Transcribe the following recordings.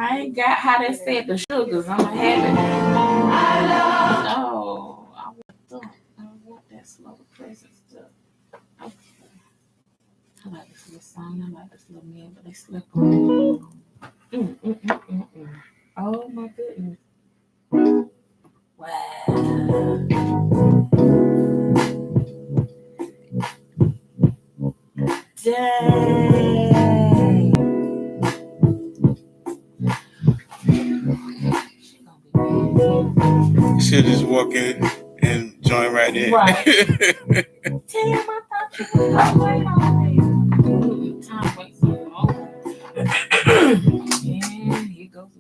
I ain't got how they said the sugars. I'm gonna have it. No, I want that slow present stuff. Okay. I like this little song. I like this little man, but they slept on me. Oh my goodness. Wow. Dang. You should just walk in and join right there. Right. Damn, I thought you was waiting on me. Time waits so long. And here goes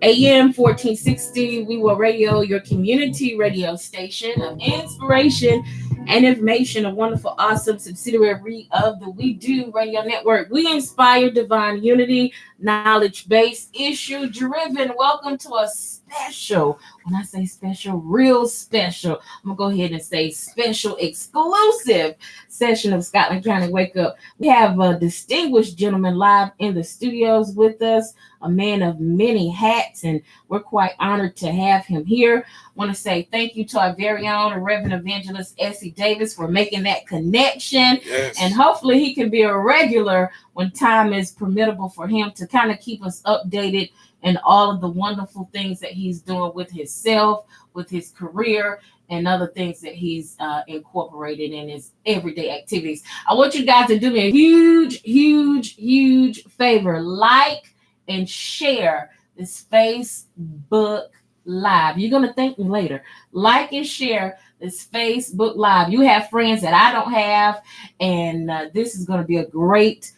AM 1460 WeWo Radio, your community radio station of inspiration and information, a wonderful, awesome subsidiary of the We Do Radio Network. We inspire divine unity, knowledge-based, issue-driven. Welcome to a special, when I say special, real special, I'm going to go ahead and say special, exclusive session of Scotland County Wake Up. We have a distinguished gentleman live in the studios with us, a man of many hats, and we're quite honored to have him here. I want to say thank you to our very own Reverend Evangelist Essie Davis for making that connection. Yes. And hopefully he can be a regular when time is permittable for him to kind of keep us updated and all of the wonderful things that he's doing with himself, with his career, and other things that he's incorporated in his everyday activities. I want you guys to do me a huge favor. Like and share this Facebook Live. You're going to thank me later. Like and share this Facebook Live. You have friends that I don't have, and this is going to be a great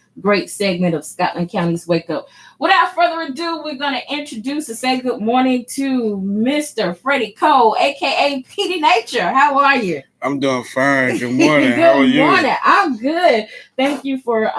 segment of Scotland County's Wake Up. Without further ado, we're going to introduce and say good morning to Mr. Freddie Cole, aka Petey Nature. How are you? I'm doing fine. Good morning. Good How are you? morning. I'm good. Thank you for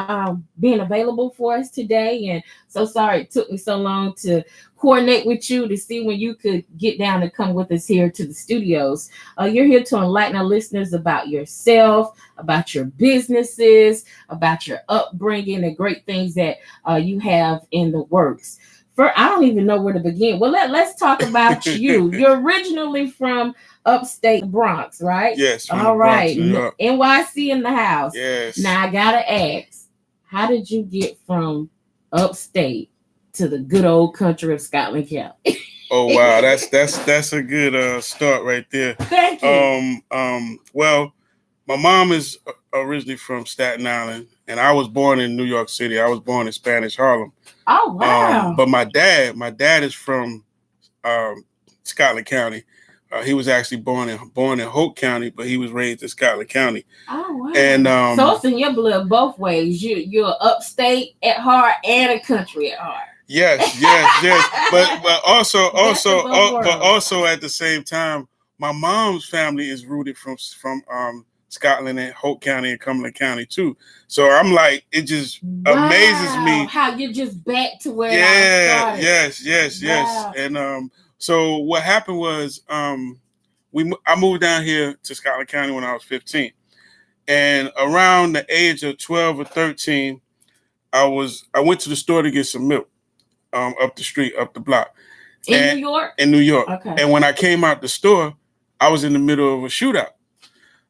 being available for us today. And so sorry it took me so long to coordinate with you to see when you could get down and come with us here to the studios. You're here to enlighten our listeners about yourself, about your businesses, about your upbringing, and great things that you have in the works. I don't even know where to begin. Well, let's talk about you. You're originally from upstate Bronx, right? Yes. All right. Bronx, NYC in the house. yes. Now I gotta ask, how did you get from upstate to the good old country of Scotland County? Oh wow, that's a good start right there. Thank you. Well, my mom is originally from Staten Island, and I was born in New York City. I was born in Spanish Harlem. Oh wow. But my dad is from Scotland County. He was actually born in Hope County, but he was raised in Scotland County. Oh wow. And so it's in your blood both ways. You're upstate at heart and a country at heart. Yes. But also at the same time, my mom's family is rooted from Scotland and Hope County and Cumberland County too. So I'm like, it just amazes me how you're just back to where I started. Yes. Wow. And so what happened was I moved down here to Scotland County when I was 15, and around the age of 12 or 13, I went to the store to get some milk up the street, up the block. In New York? In New York. Okay. And when I came out the store, I was in the middle of a shootout.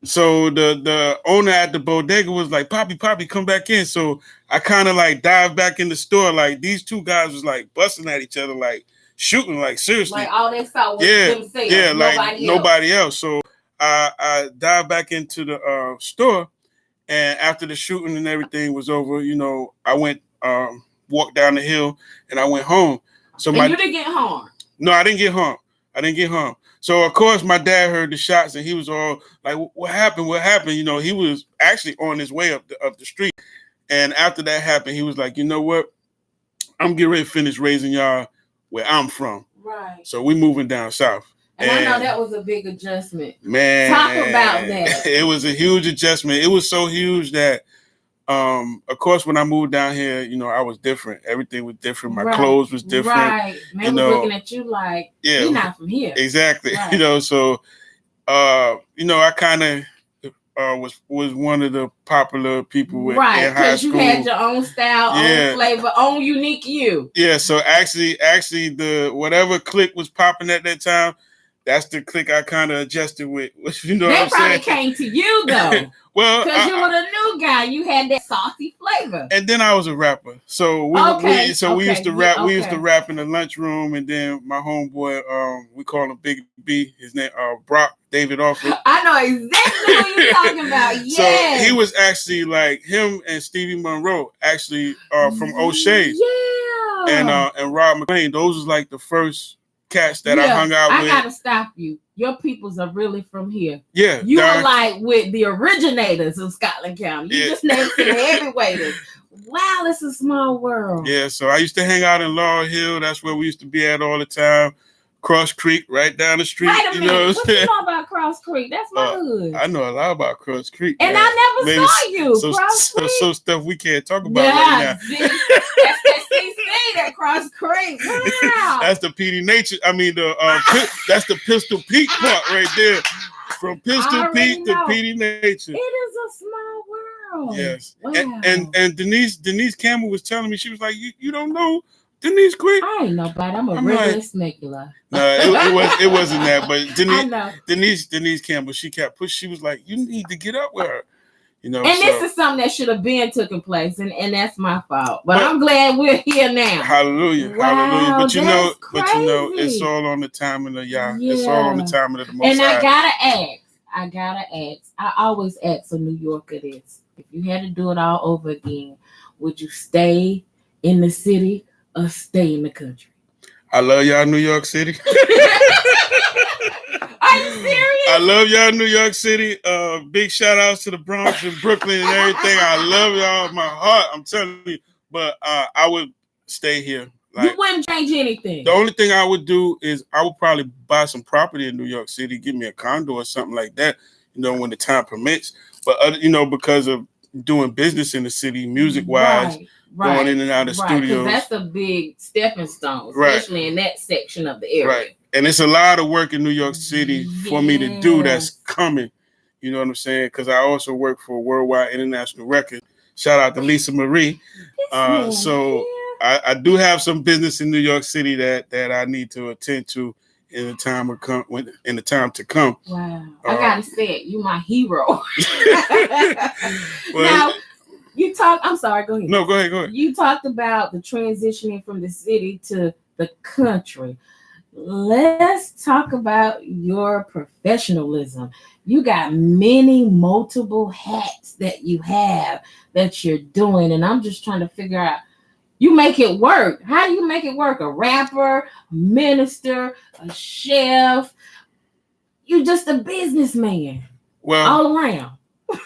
So the owner at the bodega was like, Poppy, come back in. So I kind of like dived back in the store. Like these two guys was like busting at each other, like shooting, like seriously. Like all they saw was themselves. Yeah, like nobody else. So I dived back into the store, and after the shooting and everything was over, I went walked down the hill and I went home. So you didn't get harmed? No, I didn't get harmed. So of course my dad heard the shots and he was all like, "What happened? What happened?" He was actually on his way up the street. And after that happened, he was like, "You know what? I'm getting ready to finish raising y'all where I'm from." Right. So we moving down south. And I know that was a big adjustment. Man, talk about that. It was a huge adjustment. It was so huge that, of course, when I moved down here, I was different. Everything was different. My clothes was different. Right. Man was looking at you like, you're not from here. Exactly. Right. So, I kind of was one of the popular people in high because school. You had your own style, own flavor, own unique you. Yeah, so actually the whatever clique was popping at that time, that's the clique I kind of adjusted with. You know, they what I'm probably saying? came to you though. Well, because you were the new guy, you had that saucy flavor. And then I was a rapper, so we used to rap. We used to rap in the lunchroom, and then my homeboy, we call him Big B. His name Brock David Offer. I know exactly what you're talking about. Yeah. So he was actually like him and Stevie Monroe, actually from O'Shea's. Yeah. And Rob McLean. Those was like the first cats that I hung out with. I gotta stop you. Your peoples are really from here. Yeah. You were like with the originators of Scotland County. You just named some heavyweights. Wow, it's a small world. Yeah, so I used to hang out in Laurel Hill. That's where we used to be at all the time. Cross Creek, right down the street. Wait a minute. What you know about Cross Creek? That's my hood. I know a lot about Cross Creek. And man. I never saw you. Cross Creek. So stuff we can't talk about right now. That's that CC, that Cross Creek. Wow. That's the Petey Nature. I mean, that's the Pistol Pete part right there. From Pistol Pete to Petey Nature. It is a small world. Yes. Wow. And Denise Campbell was telling me, she was like, you don't know Denise Quick? I ain't nobody. I'm a regular smuggler. No, it wasn't that. But Denise Campbell, she kept pushing. She was like, you need to get up with her. You know. And this is something that should have been taking place, and that's my fault. But I'm glad we're here now. Hallelujah, wow, hallelujah. But you know, it's all on the timing of Yah. Yeah. It's all on the timing of the Most And High. I gotta ask. I always ask a New Yorker this: if you had to do it all over again, would you stay in the city or stay in the country? I love y'all, New York City. Are you serious? I love y'all, New York City. Big shout outs to the Bronx and Brooklyn and everything. I love y'all, my heart. I'm telling you. But I would stay here. Like, you wouldn't change anything. The only thing I would do is I would probably buy some property in New York City, give me a condo or something like that, you know, when the time permits. But, you know, because of doing business in the city, music-wise, going in and out of studios. That's a big stepping stone, especially in that section of the area. Right. And it's a lot of work in New York City for me to do that's coming. You know what I'm saying? Because I also work for Worldwide International Record. Shout out to Lisa Marie. I do have some business in New York City that I need to attend to in the time to come. Wow. I gotta say it, you my hero. Now you talk. I'm sorry, go ahead. No, go ahead. You talked about the transitioning from the city to the country. Let's talk about your professionalism. You got multiple hats that you have that you're doing, and I'm just trying to figure out. You make it work. How do you make it work? A rapper, a minister, a chef. You're just a businessman. Well, all around.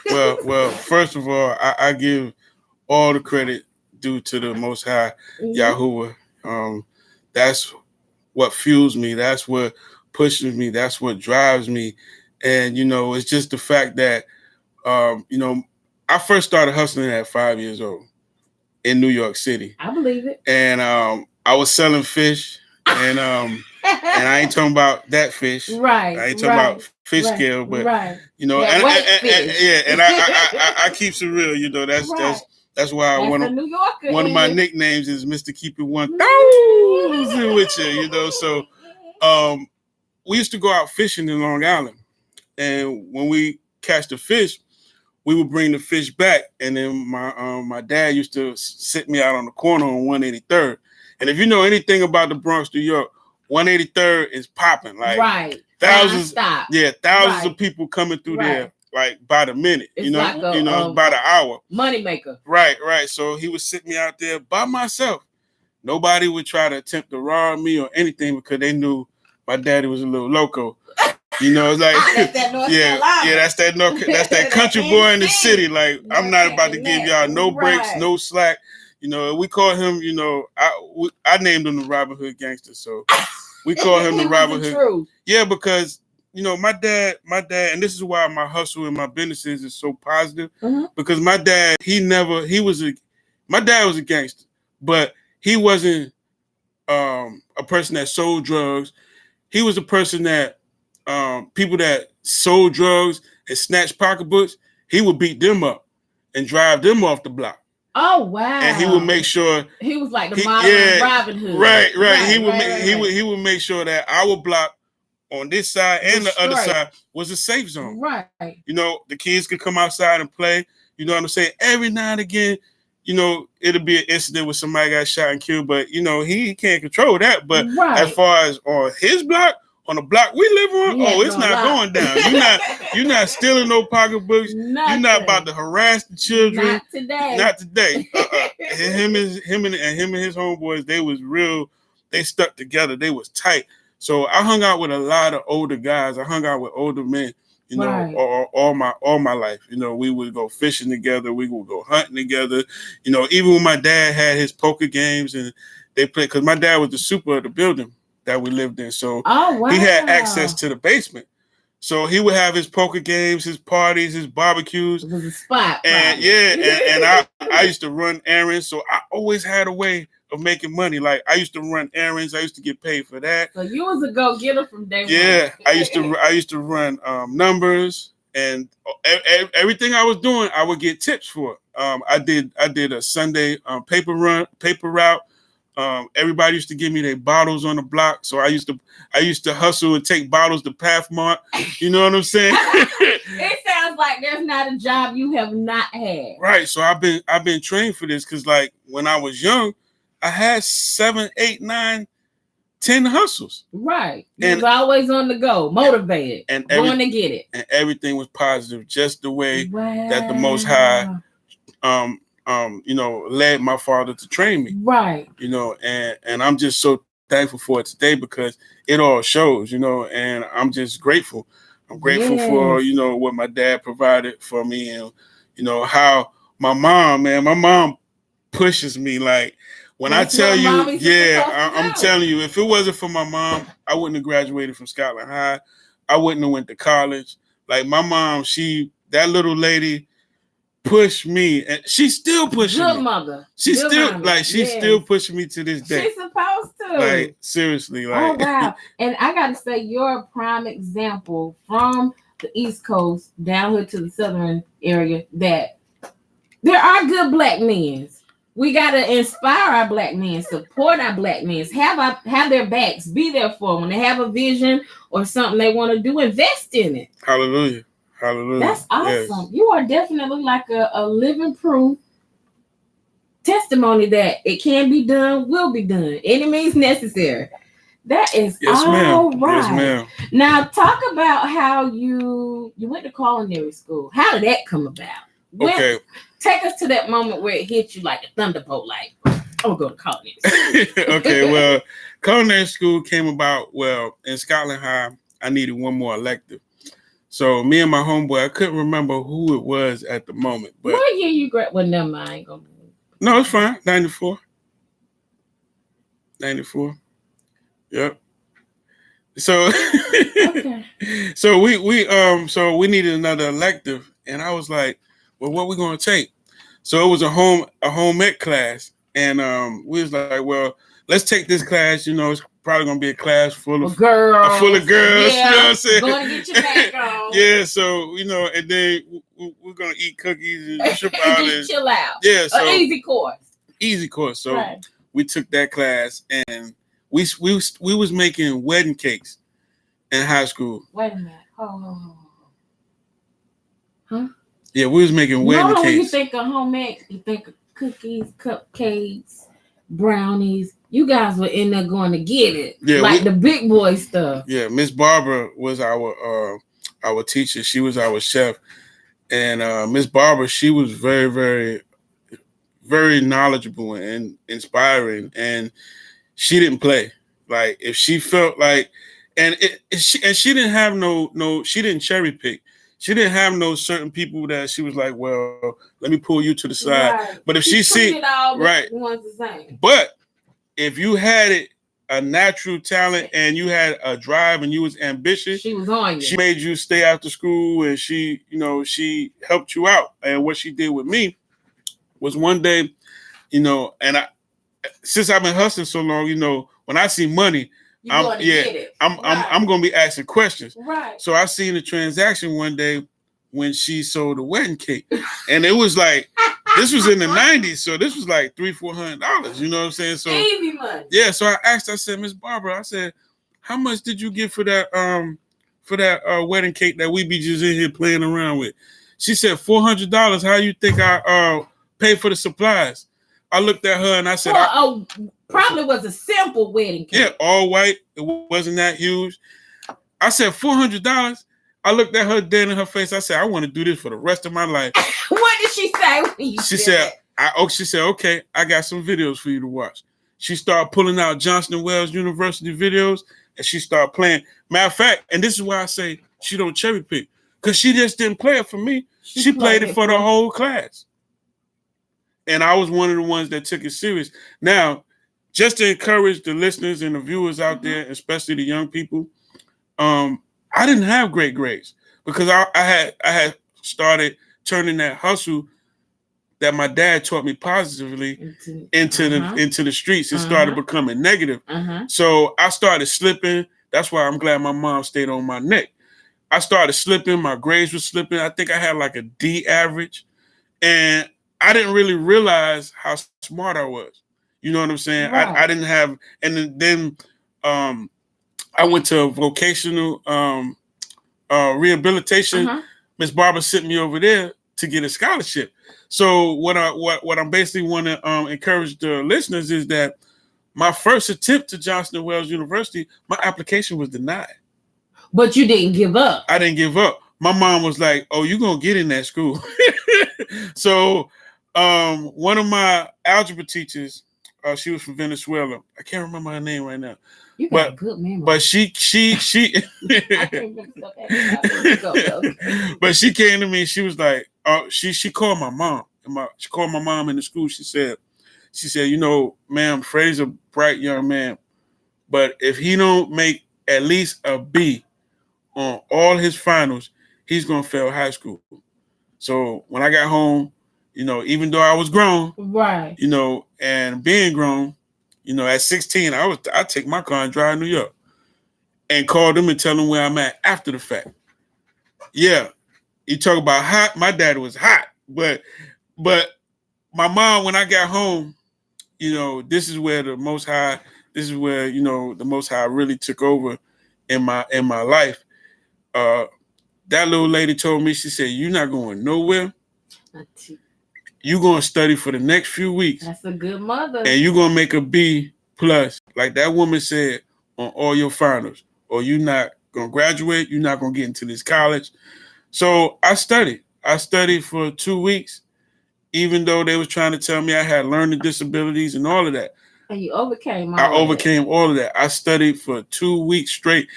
well. First of all, I give all the credit due to the Most High, Yahuwah. That's what fuels me. That's what pushes me. That's what drives me. And, you know, it's just the fact that, you know, I first started hustling at 5 years old in New York City. I believe it. And I was selling fish. And and I ain't talking about that fish. Right. I ain't talking about fish scale, but, you know, and I keep it real. You know, that's why one of my nicknames is Mr. Keep It 1000 with you, you know. So we used to go out fishing in Long Island, and when we catch the fish, we would bring the fish back, and then my dad used to sit me out on the corner on 183rd. And if you know anything about the Bronx, New York, 183rd is popping, like thousands of people coming through there. Like by the minute, it's by the hour. Moneymaker. Right. So he would sit me out there by myself. Nobody would try to attempt to rob me or anything because they knew my daddy was a little loco. You know, it's like that's that North Carolina. That's that country boy in the city. Like, I'm not about to give y'all no breaks, no slack. You know, we call him, you know, I named him the Robin Hood Gangster. So we call him the Robin Hood. Yeah, because you know, my dad, and this is why my hustle and my businesses is so positive, because my dad, my dad was a gangster, but he wasn't a person that sold drugs. He was a person that people that sold drugs and snatched pocketbooks, he would beat them up and drive them off the block. Oh wow! And he would make sure he was like the model of Robin Hood. Right. He would make sure that our block on this side and the other side was a safe zone. Right. You know, the kids could come outside and play. You know what I'm saying? Every now and again, you know, it'll be an incident where somebody got shot and killed, but you know, he can't control that. But as far as on his block, on the block we live on, it's not going down. You're not stealing no pocketbooks. You're not about to harass the children. Not today. Him and his homeboys, they was real. They stuck together. They was tight. So I hung out with a lot of older guys. I hung out with older men. You know, all my life. You know, we would go fishing together. We would go hunting together. You know, even when my dad had his poker games and they played, because my dad was the super of the building that we lived in. So he had access to the basement. So he would have his poker games, his parties, his barbecues. It was a spot. And and I used to run errands. So I always had a way of making money. Like I used to run errands. I used to get paid for that. So you was a go-getter from day one. Yeah, I used to run numbers, and everything I was doing, I would get tips for. I did a Sunday paper route. Everybody used to give me their bottles on the block, so I used to hustle and take bottles to Pathmark. You know what I'm saying? It sounds like there's not a job you have not had. Right. So I've been trained for this because, like, when I was young, I had 7, 8, 9, 10 hustles. Right. You was always on the go, motivated, and going to get it. And everything was positive, just the way that the Most High, you know, led my father to train me. Right. You know, and I'm just so thankful for it today because it all shows, you know, and I'm just grateful. I'm grateful for, you know, what my dad provided for me and, you know, how my mom pushes me. Like, when I tell you, I'm telling you, if it wasn't for my mom, I wouldn't have graduated from Scotland High. I wouldn't have went to college. Like, my mom, that little lady pushed me, and she's still pushing me. Good mother. She's still pushing me to this day. She's supposed to. Like, seriously. Like, oh, wow. And I got to say, you're a prime example from the East Coast down here to the Southern area that there are good Black men. We got to inspire our Black men, support our Black men, have their backs, be there for them. When they have a vision or something they want to do, invest in it. Hallelujah. Hallelujah. That's awesome. Yes. You are definitely like a living proof testimony that it can be done, will be done. Any means necessary. That is all right. Yes, ma'am. Now talk about how you went to culinary school. How did that come about? Okay. Take us to that moment where it hit you like a thunderbolt, like, I'm going to go to culinary school. Okay, well, culinary school came about, in Scotland High, I needed one more elective. So me and my homeboy, I couldn't remember who it was at the moment. But what year you graduated? Well, never mind. No, it's fine. 94. Yep. So, okay. So we needed another elective, and I was like, well, what we gonna take? So it was a home ec class, and we was like, well, let's take this class. You know, it's probably gonna be a class full of girls. Yeah, you know what I'm saying? Going to get your back on. Yeah, so you know, and then we're gonna eat cookies and trip out and chill out. Yeah, so easy course. So we took that class, and we was making wedding cakes in high school. Wait a minute. Oh. Huh? Yeah, we was making wedding cakes. When you think of home ec, you think of cookies, cupcakes, brownies. You guys were in there going to get it, the big boy stuff. Yeah, Miss Barbara was our teacher. She was our chef, and Miss Barbara, she was very, very, very knowledgeable and inspiring, and she didn't play. Like, if she felt like, she didn't have no, she didn't cherry pick. She didn't have no certain people that she was like, well, let me pull you to the side. Right. But if she see, one's the same. But if you had a natural talent and you had a drive and you was ambitious, she was on you. She made you stay after school, and she helped you out. And what she did with me was one day, and since I've been hustling so long, when I see money, I'm gonna be asking questions. Right. So I seen a transaction one day when she sold a wedding cake, and it was like this was in the 90s, so this was like $300-400. You know what I'm saying? So easy money. Yeah. So I asked. I said, Miss Barbara, I said, how much did you get for that wedding cake that we be just in here playing around with? She said $400. How you think I pay for the supplies? I looked at her and I said, probably was a simple wedding cake. Yeah, all white. It wasn't that huge. I said $400. I looked at her dead in her face. I said, I want to do this for the rest of my life. What did she say when you She said, okay, I got some videos for you to watch. She started pulling out Johnson & Wales University videos and she started playing. Matter of fact, and this is why I say she don't cherry pick, because she just didn't play it for me. She played it for the whole class. And I was one of the ones that took it serious. Now, just to encourage the listeners and the viewers out there, especially the young people, I didn't have great grades because I had started turning that hustle that my dad taught me positively into the streets. It started becoming negative. So I started slipping. That's why I'm glad my mom stayed on my neck. I started slipping. My grades were slipping. I think I had like a D average. And I didn't really realize how smart I was. You know what I'm saying? Right. I didn't have, and then I went to a vocational rehabilitation. Miss Barbara sent me over there to get a scholarship. So what I'm basically want to encourage the listeners is that my first attempt to Johnson & Wales University, my application was denied. But you didn't give up. I didn't give up. My mom was like, "Oh, you're gonna get in that school." So one of my algebra teachers, she was from Venezuela. I can't remember her name right now. You got a good memory. But she but she came to me. She was like, she called my mom. She called my mom in the school. She said, you know, ma'am, Freddie's a bright young man, but if he don't make at least a B on all his finals, he's gonna fail high school. So when I got home, you know, even though I was grown, right, you know, and being grown, you know, at 16, I take my car and drive to New York and call them and tell them where I'm at after the fact. Yeah, you talk about hot. My dad was hot, but my mom, when I got home, you know, this is where the Most High really took over in my life. That little lady told me, she said, "You're not going nowhere. You're going to study for the next few weeks. That's a good mother. And you're going to make a B plus, like that woman said, on all your finals. Or you're not going to graduate. You're not going to get into this college." So I studied. I studied for 2 weeks, even though they was trying to tell me I had learning disabilities and all of that. And you overcame all of that. I studied for 2 weeks straight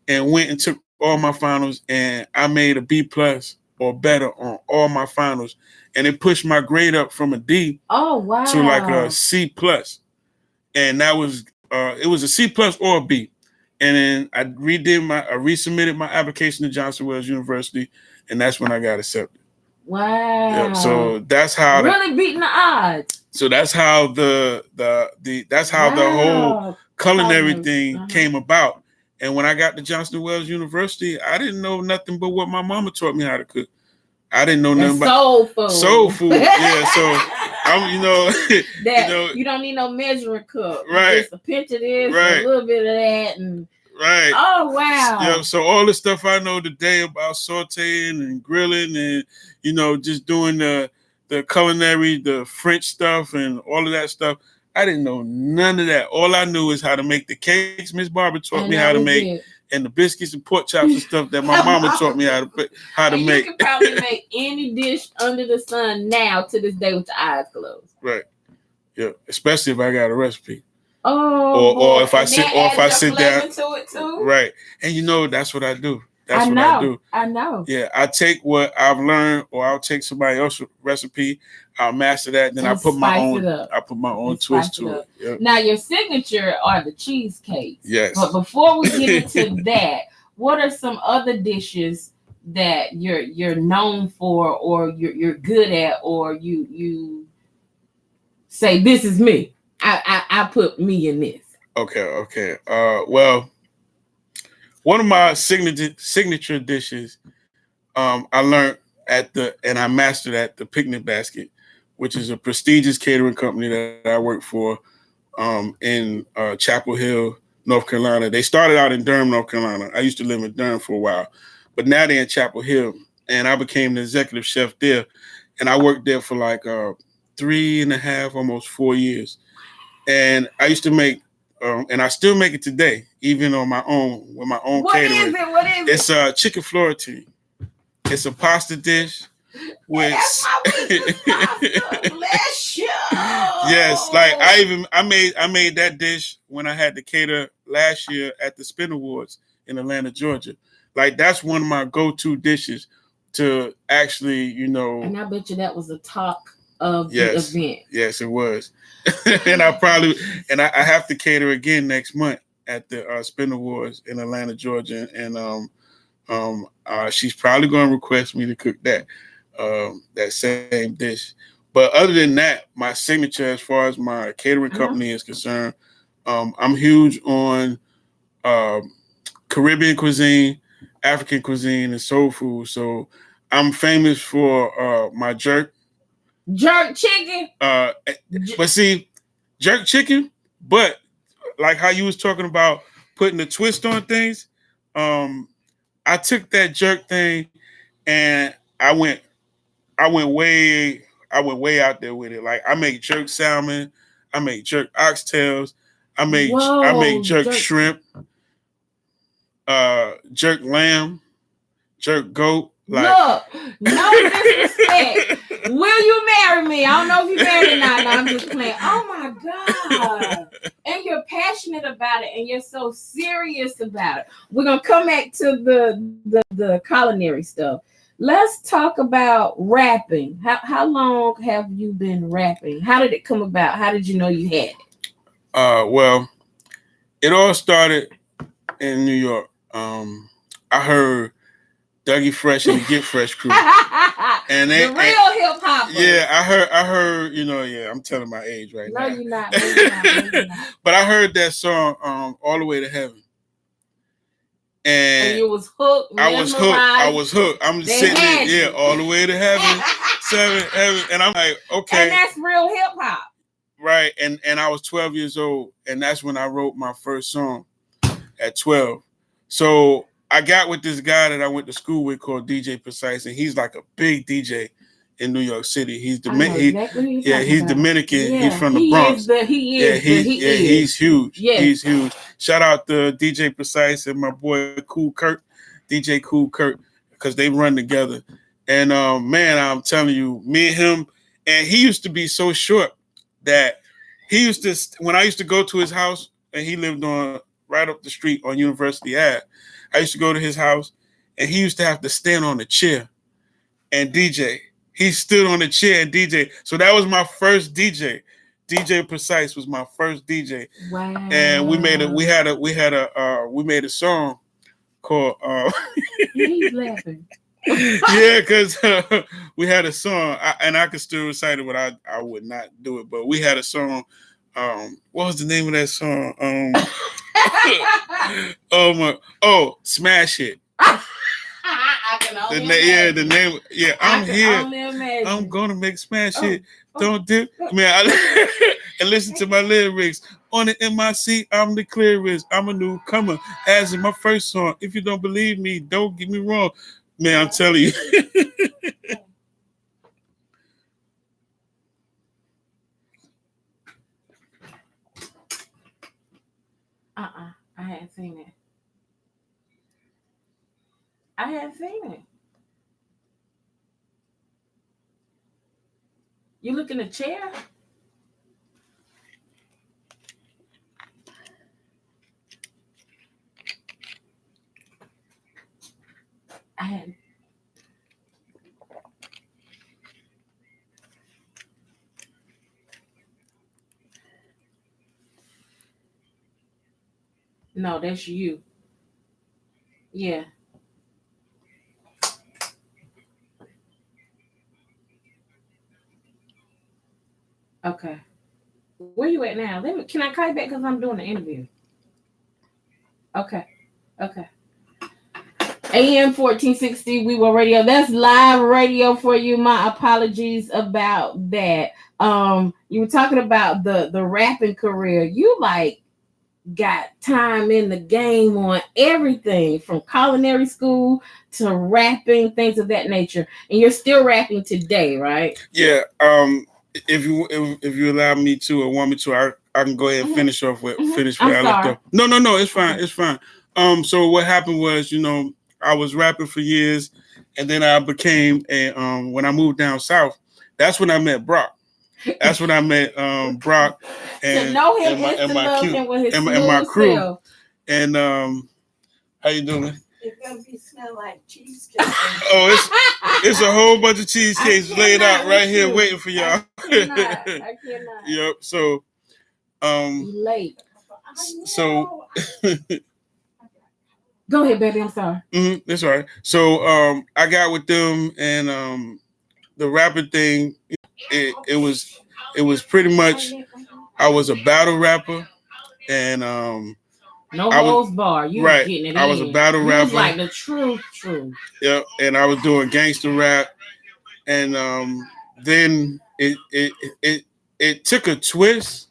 and went and took all my finals, and I made a B plus or better on all my finals. And it pushed my grade up from a D to like a C plus. And that was it was a C plus or a B. And then I resubmitted my application to Johnson & Wales University, and that's when I got accepted. Wow. Yeah, so that's how really beating the odds. So that's how the whole culinary thing came about. And when I got to Johnson & Wales University, I didn't know nothing but what my mama taught me how to cook. I didn't know nothing about soul food. Yeah, so I'm, you don't need no measuring cup. Right. Just a pinch of this, right. A little bit of that, and right. Oh wow. Yeah. So all the stuff I know today about sauteing and grilling and just doing the culinary, the French stuff and all of that stuff, I didn't know none of that. All I knew is how to make the cakes Miss Barbara taught me how to make. And the biscuits and pork chops and stuff that my mama taught me how to make. You can probably make any dish under the sun now to this day with your eyes closed. Right. Yeah. Especially if I got a recipe. Oh. Or if I sit down. To it too. Right. And that's what I do. That's what I do. I know. Yeah. I take what I've learned, or I'll take somebody else's recipe. I'll master that. Then I put my own. I put my own twist to it. Yep. Now your signature are the cheesecakes. Yes. But before we get into that, what are some other dishes that you're known for, or you're good at, or you say this is me? I put me in this. Okay. Well, one of my signature dishes, I learned and I mastered at the Picnic Basket, which is a prestigious catering company that I work for, in Chapel Hill, North Carolina. They started out in Durham, North Carolina. I used to live in Durham for a while, but now they're in Chapel Hill, and I became the executive chef there, and I worked there for like 3.5, almost 4 years. And I used to make, and I still make it today, even on my own with my own catering. What is it? It's chicken florentine. It's a pasta dish. With That's my weakest pasta. Bless you. Yes, like I made that dish when I had to cater last year at the Spin Awards in Atlanta, Georgia. Like that's one of my go-to dishes to actually, And I bet you that was the talk of the event. Yes, it was. And I have to cater again next month at the Spin Awards in Atlanta, Georgia, and she's probably going to request me to cook that same dish. But other than that, my signature as far as my catering company is concerned, I'm huge on Caribbean cuisine, African cuisine, and soul food. So I'm famous for my jerk chicken. But see, jerk chicken, but like how you was talking about putting a twist on things, I took that jerk thing and I went way out there with it. Like I make jerk salmon, I make jerk oxtails, I make jerk shrimp, jerk lamb, jerk goat. Like, look, no disrespect. Will you marry me? I don't know if you married or not. No, I'm just playing. Oh my God. And you're passionate about it and you're so serious about it. We're gonna come back to the culinary stuff. Let's talk about rapping. How long have you been rapping? How did it come about? How did you know you had it? Well, it all started in New York. I heard Dougie Fresh and the Get Fresh crew. And the real hip hop. Yeah, I heard, I'm telling my age right now. No, you're not. No, you're not. But I heard that song, All the Way to Heaven. And you was hooked. I was hooked. I'm just sitting there, all the way to heaven, heaven. And I'm like, okay. And that's real hip hop. Right. And I was 12 years old. And that's when I wrote my first song at 12. So I got with this guy that I went to school with called DJ Precise. And he's like a big DJ in New York City. He's Dominican. He's Dominican. Yeah, he's from the Bronx. He's huge. Yes. He's huge. Shout out to DJ Precise and my boy Cool Kurt, DJ Cool Kurt, because they run together. And man, I'm telling you, me and him, and he used to be so short that he used to, when I used to go to his house, and he lived on right up the street on University Ave, I used to go to his house, and he used to have to stand on a chair and DJ. He stood on a chair and DJ. So that was my first DJ. DJ Precise was my first DJ. Wow. And we made a song called He's laughing. Yeah, because we had a song, and I could still recite it, but I would not do it. But we had a song. What was the name of that song? Smash It. I can only imagine. The name. Yeah, I'm here. I'm gonna make smash it. Don't dip, man. And listen to my lyrics. On the MIC, I'm the clearest. I'm a newcomer. As in my first song. If you don't believe me, don't get me wrong, man. I'm telling you. I hadn't seen it. I hadn't seen it. You look in the chair? I hadn't. No, that's you. Yeah. Okay. Where you at now? Can I call you back because I'm doing an interview? Okay. AM 1460 WeWo Radio. That's live radio for you. My apologies about that. You were talking about the rapping career. You like got time in the game on everything from culinary school to rapping, things of that nature. And you're still rapping today, right? Yeah. If you allow me to or want me to, I can go ahead and finish off with finish where I left off. No, it's fine. It's fine. So what happened was, I was rapping for years, and then I became when I moved down south, that's when I met Brock. That's when I met Brock and to know him and my crew. Self. And how you doing? It's gonna be smell like cheesecake. Oh, it's a whole bunch of cheesecakes laid out right here waiting for y'all. I cannot. Yep. So late. So go ahead, baby. I'm sorry. That's all right. So I got with them, and the rapping thing, it was pretty much, I was a battle rapper, and no holds bar. You right. Getting it I was a battle rapper. Was like the truth. Yep. And I was doing gangster rap, and then it took a twist,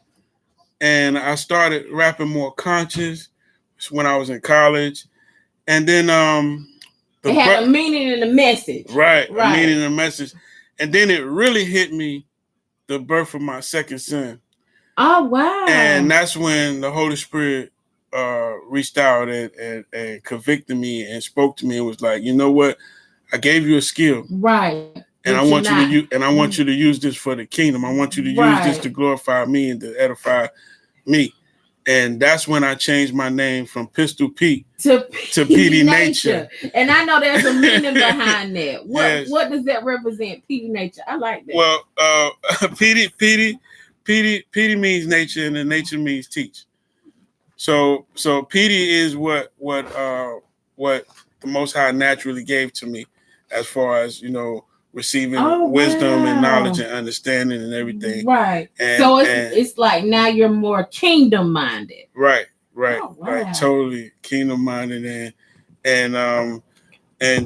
and I started rapping more conscious when I was in college, and then it had a meaning and a message. Right. A meaning and a message, and then it really hit me, the birth of my second son. Oh wow! And that's when the Holy Spirit reached out and convicted me and spoke to me and was like, you know what? I gave you a skill. Right. And I want you to use this for the kingdom. I want you to use this to glorify me and to edify me. And that's when I changed my name from Pistol Pete to Petey Nature. And I know there's a meaning behind that. What does that represent, Petey Nature? I like that. Well, Petey means nature, and the nature means teach. So Petey is what the Most High naturally gave to me, as far as receiving wisdom and knowledge and understanding and everything. Right. So it's like now you're more kingdom minded. Right. Oh, wow. Right. Totally kingdom minded, and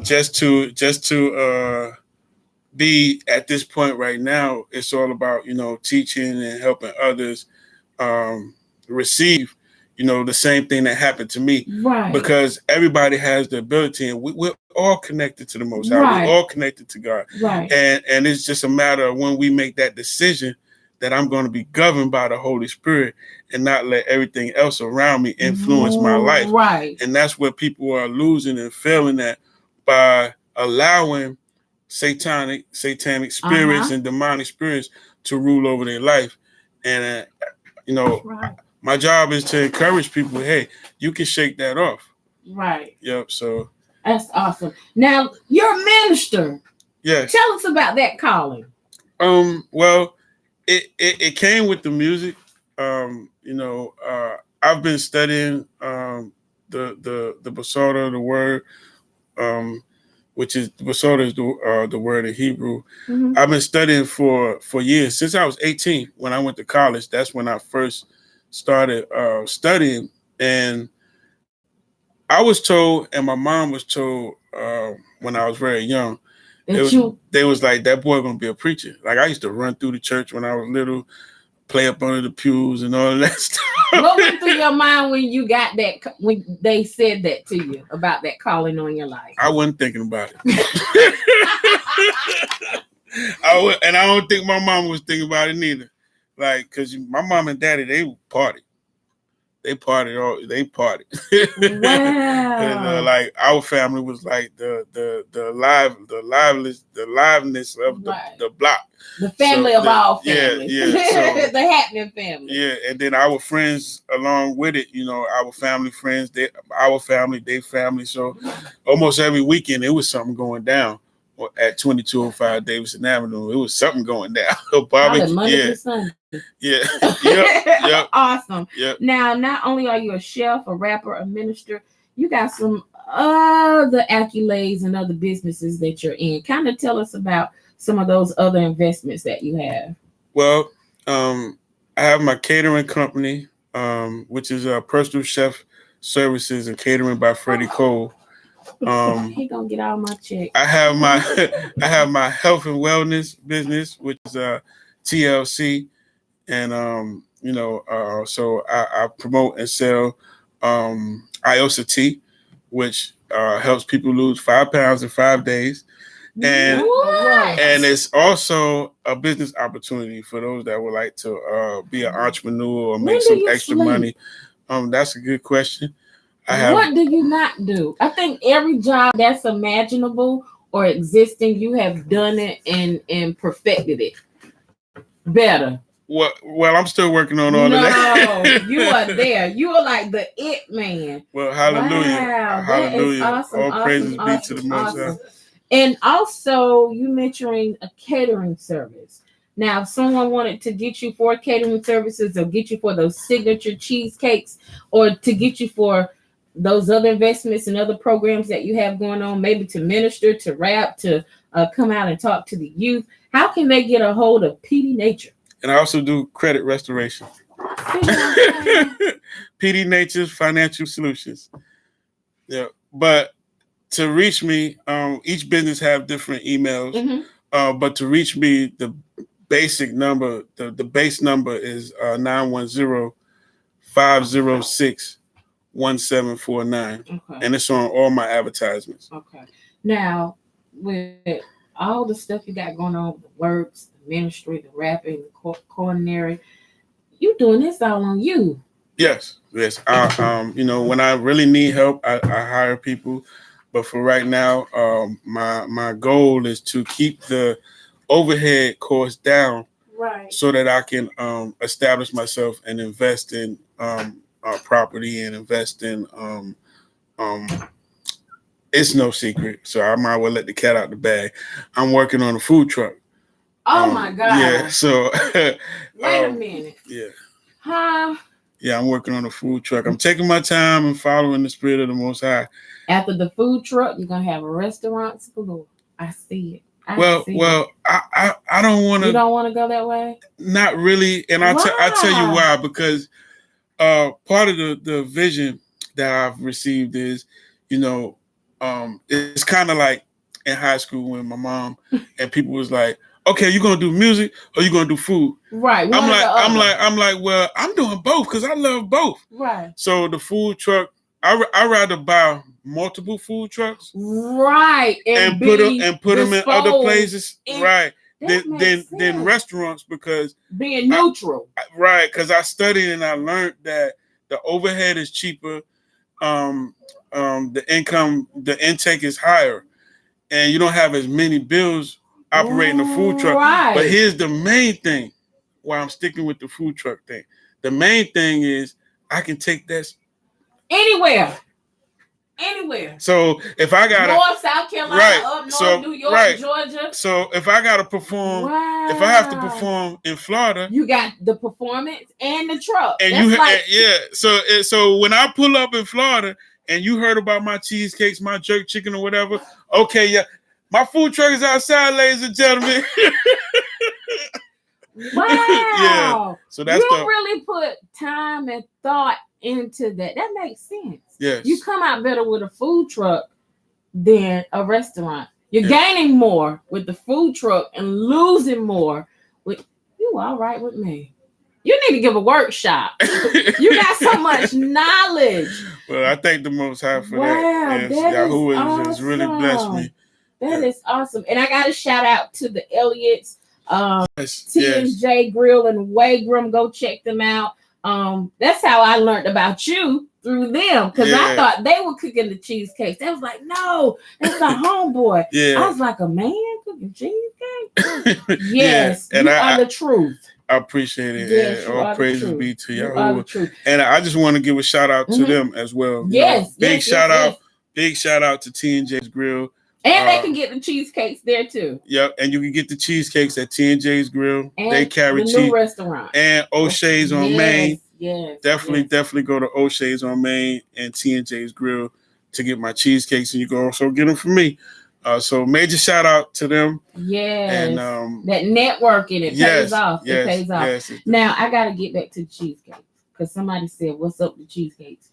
just to be at this point right now, it's all about teaching and helping others receive the same thing that happened to me. Right. Because everybody has the ability, and we're all connected to the Most High. Right. We're all connected to God. Right. And it's just a matter of when we make that decision that I'm going to be governed by the Holy Spirit and not let everything else around me influence my life. Right. And that's where people are losing and failing at, by allowing satanic spirits and demonic spirits to rule over their life. And my job is to encourage people, hey, you can shake that off. Right. Yep. So that's awesome. Now you're a minister. Yes. Tell us about that calling. Well, it came with the music. I've been studying the Basota of the word, which is Basota is the word in Hebrew. Mm-hmm. I've been studying for years, since I was 18. When I went to college, that's when I first started studying, and I was told, and my mom was told when I was very young, they was like, that boy gonna be a preacher. Like, I used to run through the church when I was little, play up under the pews and all of that stuff. What went through your mind when you got that, when they said that to you about that calling on your life? I wasn't thinking about it. And I don't think my mom was thinking about it neither. Like, cause my mom and daddy, they partied. They partied. Wow. And, like, our family was like the liveliness of the block. The family of all families. Yeah. So, the happening family. Yeah, and then our friends along with it, our family friends, our family, their family. So almost every weekend it was something going down at 2205 Davidson Avenue. It was something going down. Monday to Sunday. Yeah. Yep. Awesome. Yep. Now, not only are you a chef, a rapper, a minister, you got some other accolades and other businesses that you're in. Kind of tell us about some of those other investments that you have. Well, I have my catering company, which is Personal Chef Services and Catering by Freddie Cole. He gonna get all my checks. I have my I have my health and wellness business, which is TLC, and so I promote and sell IOSA tea, which helps people lose 5 pounds in 5 days. And and it's also a business opportunity for those that would like to be an entrepreneur or make some extra money. That's a good question. What do you not do? I think every job that's imaginable or existing, you have done it and perfected it better. Well, I'm still working on all of that. No, you are there. You are like the it man. Well, hallelujah. Wow, hallelujah. Awesome, all praises be to the Most High. And also, you mentioning a catering service. Now, if someone wanted to get you for catering services or get you for those signature cheesecakes or to get you for those other investments and other programs that you have going on, maybe to minister, to rap, to come out and talk to the youth, how can they get a hold of Petey Nature? And I also do credit restoration. Petey Nature's Financial Solutions. Yeah, but to reach me, each business have different emails. Mm-hmm. But to reach me, the basic number, the base number is 910-506-1749. Okay. And it's on all my advertisements. Okay. Now, with all the stuff you got going on, the works, the ministry, the rapping, the culinary, you doing this all on you. Yes. When I really need help, I hire people. But for right now, my goal is to keep the overhead costs down, right? So that I can establish myself and invest in property and invest in. It's no secret, so I might well let the cat out the bag. I'm working on a food truck. Oh my God! Yeah. So wait a minute. Yeah. Huh? Yeah, I'm working on a food truck. I'm taking my time and following the spirit of the Most High. After the food truck, you're gonna have a restaurant galore. I see it. I don't want to. You don't want to go that way? Not really, and I'll tell you why. Because part of the vision that I've received is, it's kind of like in high school when my mom and people was like, okay, you gonna do music or you gonna do food? Right. I'm like, well, I'm doing both because I love both. Right. So the food truck, I rather buy multiple food trucks. Right. And put them in other places. Right. Than restaurants, because being neutral. Right. Because I studied and I learned that the overhead is cheaper. The intake is higher, and you don't have as many bills operating a food truck. Right. But here's the main thing why I'm sticking with the food truck thing. The main thing is I can take that anywhere. So if I got North, South Carolina, up north, New York, Georgia. So if I got to perform, if I have to perform in Florida, you got the performance and the truck. And So when I pull up in Florida and you heard about my cheesecakes, my jerk chicken or whatever, okay, yeah, my food truck is outside, ladies and gentlemen. Wow. Yeah. So that's really put time and thought into that. That makes sense. Yes. You come out better with a food truck than a restaurant. You're gaining more with the food truck and losing more with you. All right with me. You need to give a workshop. You got so much knowledge. Well, I thank the Most High for that. Yes, Yahoo has really blessed me. That is awesome. And I got to shout out to the Elliots, T&J Grill and Wagram. Go check them out. That's how I learned about you, through them, because I thought they were cooking the cheesecakes. They was like, no, that's a homeboy. Yeah. I was like, a man cooking cheesecake? Yes, and you are the truth. I appreciate it. Yes, and all praises be to Yahoo. And I just want to give a shout out to them as well. Yes, big shout out to T&J's Grill. And they can get the cheesecakes there too. Yep, and you can get the cheesecakes at T&J's Grill. And they carry the new restaurant. And O'Shea's on Main. Yes. Definitely go to O'Shea's on Main and T&J's Grill to get my cheesecakes, and you can also get them from me. So major shout out to them. Yes. And that networking, it pays off. Yes, it pays off. Yes, now I got to get back to the cheesecake because somebody said, "What's up with cheesecakes?"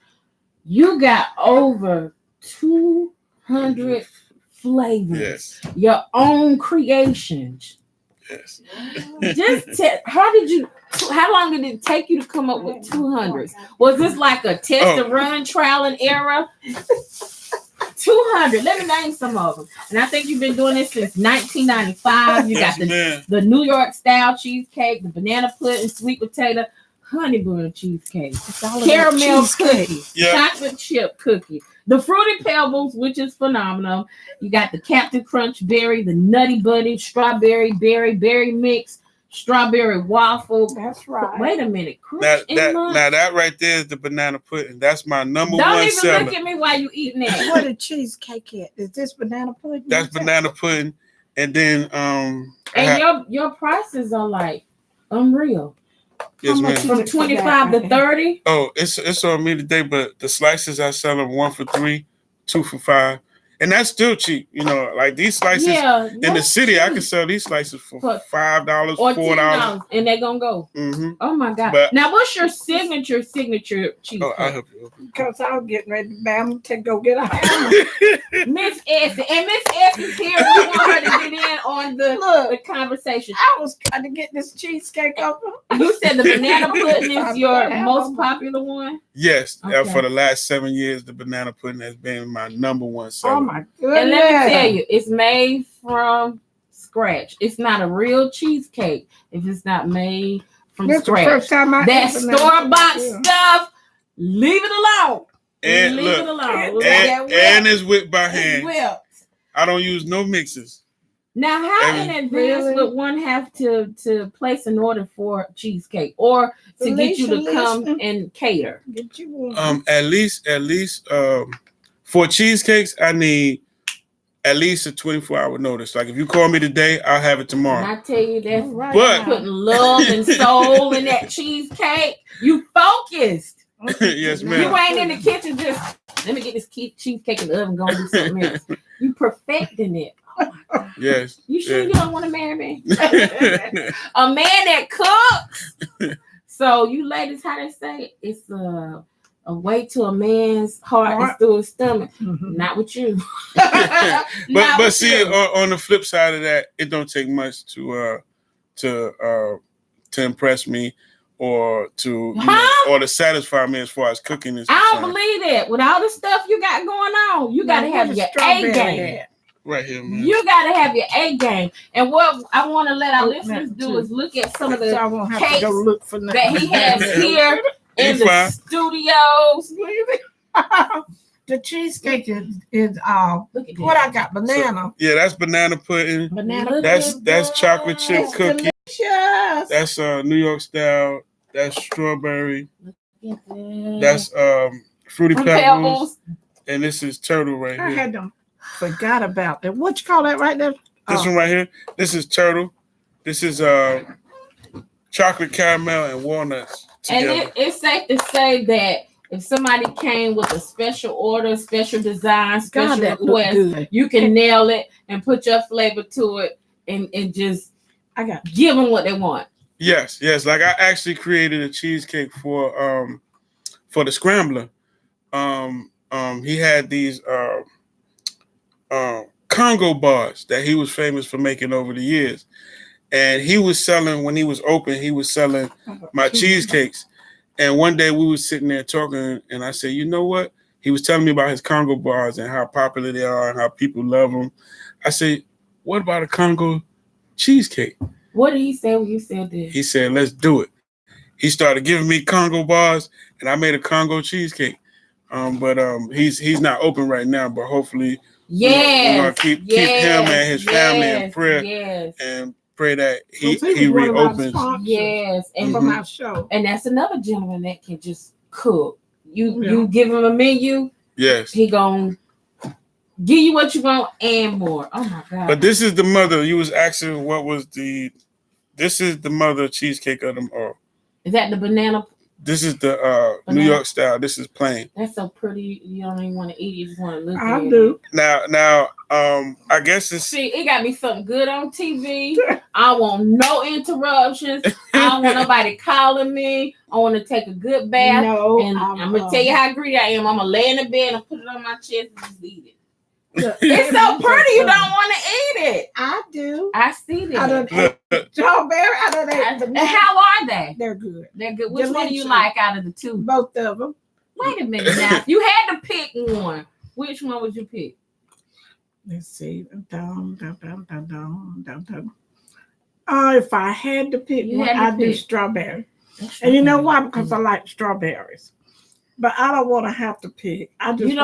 You got over 200 flavors. Yes. Your own creations. Yes. How long did it take you to come up with 200? Was this like a test and run, trial and error? 200. Let me name some of them. And I think you've been doing this since 1995. You got the New York style cheesecake, the banana pudding, sweet potato, honey bun cheesecake, caramel cookie, chocolate chip cookie, the fruity pebbles, which is phenomenal. You got the Captain Crunch berry, the nutty buddy, strawberry berry mix, strawberry waffle. That's right. Wait a minute. Now that right there is the banana pudding. That's my number one seller. Don't even look at me while you eating that. What a cheesecake at? Is this banana pudding? That's banana pudding. And then your prices are like unreal. Yes, ma'am. From 25 to 30. Oh, it's on me today, but the slices I sell them 1 for $3, 2 for $5. And that's still cheap, like these slices in the city, cheap. I can sell these slices for $5 or $4. And they're going to go. Mm-hmm. Oh, my God. But, now, what's your signature cheesecake? Oh, I'll help you. Because I was getting ready to go get a hammer. Miss Essie. And Miss Essie's here. We want her to get in on the conversation. I was trying to get this cheesecake open. You said the banana pudding is your most popular one? Yes. For the last 7 years, the banana pudding has been my number one seller. Oh, my goodness. And let me tell you, it's made from scratch. It's not a real cheesecake if it's not made from scratch. The first time that store-bought stuff, leave it alone. And leave it alone. And it's whipped by hand. I don't use no mixes. Now, how in advance would one have to place an order for cheesecake or to get you to come and cater? At least for cheesecakes, I need at least a 24-hour notice. Like if you call me today, I'll have it tomorrow. And I tell you that's right. But putting love and soul in that cheesecake. You focused. Yes, ma'am. You ain't in the kitchen just let me get this cheesecake in the oven, go and do something else. You perfecting it. Oh my God. Yes. You sure you don't want to marry me? A man that cooks. So you ladies, how they say, it's a way to a man's heart is through his stomach. Mm-hmm. Not with you. but see, on the flip side of that, it don't take much to impress me or to or to satisfy me as far as cooking is concerned. I don't believe that. With all the stuff you got going on, you got to have your A game. Right here, man. You got to have your A game. And what I want to let our listeners do is look at some of the cakes that he has here in the studios. The cheesecake is what I got, banana. So, that's banana pudding. That's chocolate chip cookie. Delicious. That's New York style. That's strawberry. That's fruity pebbles. And this is turtle right here. I had them. Forgot about that. What you call that right there? This one right here. This is turtle. This is chocolate caramel and walnuts together. And it's safe to say that if somebody came with a special order, special design, special request, you can nail it and put your flavor to it and just give them what they want. Yes. Like I actually created a cheesecake for the scrambler. He had these Congo bars that he was famous for making over the years. And he was selling, when he was open, he was selling my cheesecakes. And one day we were sitting there talking, and I said, you know what? He was telling me about his Congo bars and how popular they are and how people love them. I said, what about a Congo cheesecake? What did he say when you said this? He said, let's do it. He started giving me Congo bars, and I made a Congo cheesecake. But he's not open right now, but hopefully we're going to keep him and his family in prayer and pray that he reopens. Yes, and from our show. And that's another gentleman that can just cook. You give him a menu. Yes, he gonna give you what you want and more. Oh my God! But this is the mother. You was asking what was the. This is the mother cheesecake of them all. Is that the banana This is the New York style. This is plain. That's so pretty. You don't even want to eat it. You just want to look at I it. do. Now, I guess it's. See, it got me something good on TV. I want no interruptions. I don't want nobody calling me. I want to take a good bath. No, and I'm going to tell you how greedy I am. I'm going to lay in the bed and put it on my chest and just eat it. It's so pretty. You don't want to eat it. I do. I see that. I done ate strawberry. I done ate And how are they? They're good. They're good. Which one do you Delicious. like out of the two? Both of them. Wait a minute now. If you had to pick one, which one would you pick? Let's see. If I had to pick You one, had to I'd do pick. strawberry. And you know why? Because I like strawberries. But I don't want to have to pick. I just